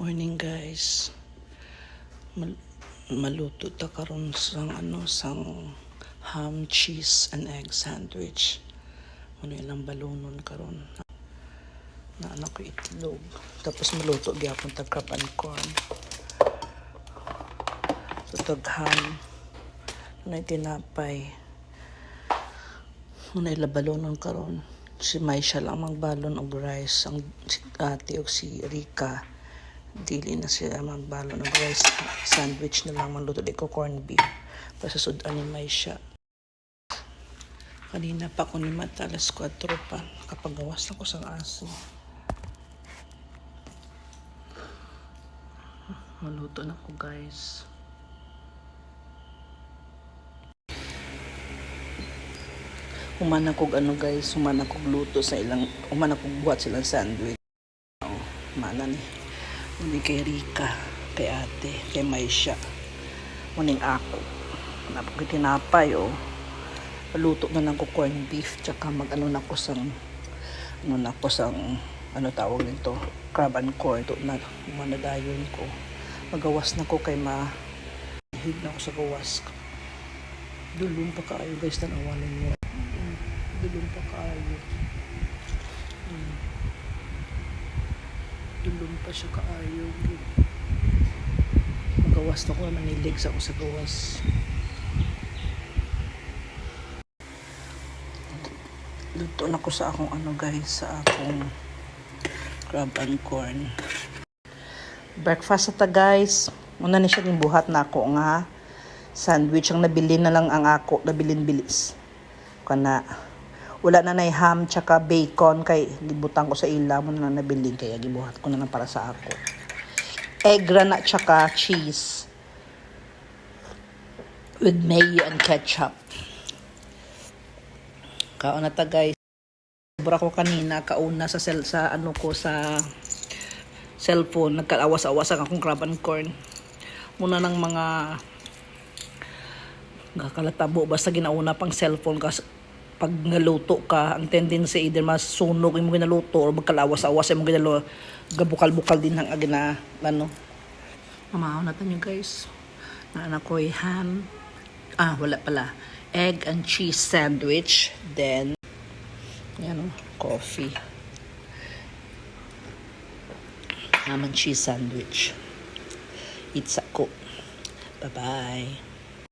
Morning guys. Maluto ta karon sang ham, cheese and egg sandwich. Ano ilang balonon karon. Na anak ko itlog. Tapos maluto gyapon ta crab and corn. So tag ham. Ano tinapay. Ano ilang balonon karon. Si May siya lang magbalon og rice. Ang si ate o si Rika dili na siya magbalon ng rice sandwich na lang maluto di ko corn beef para sa sudan ni May siya. Kanina pa ko ni mata alas 4 pa kapagawas na ko sa aso. Maluto na ko guys. Humana kog guys, humana kog luto sa ilang, humana kog buhat silang sandwich. Mana ni Muni kay Rika, kay ate, kay Maisha. Muning ako. Tinapay o. Paluto na lang ko corn beef. Tsaka ano tawag nito, crab and corn. Ito na, manadayon ko. Magawas na ko kay hig na ko sa gawas. Dulong pa kaayo guys, tanawalan nyo. Dulong pa kaayo. Dulong pa siya kaayo. Magawas na ko naman nilig sa ako sa gawas. Luto na ko sa akong guys, sa akong crab and corn. Breakfast ata guys. Una ni siya buhat na ako nga sandwich ang nabili na lang ang ako, nabilin bilis. Kana wala na nay ham tsaka bacon kay gibutang ko sa ila mo na nabili kaya gibuhat ko na lang para sa ako. Egg na tsaka cheese with mayo and ketchup. Kaon na ta guys. Sobra ko kanina kauna sa cellphone nagkaawas-awas ang akong crab and corn. Muna ng mga kalatabo basta ginauna pang cellphone kasi pag naluto ka, ang tendency either masunog yung mga naluto or magkalawas-awas yung mga gabukal-bukal din ang agina mamahaw natin yung guys na anak ko ham wala pala egg and cheese sandwich, then yan coffee, ham and cheese sandwich. It's ako. Bye bye.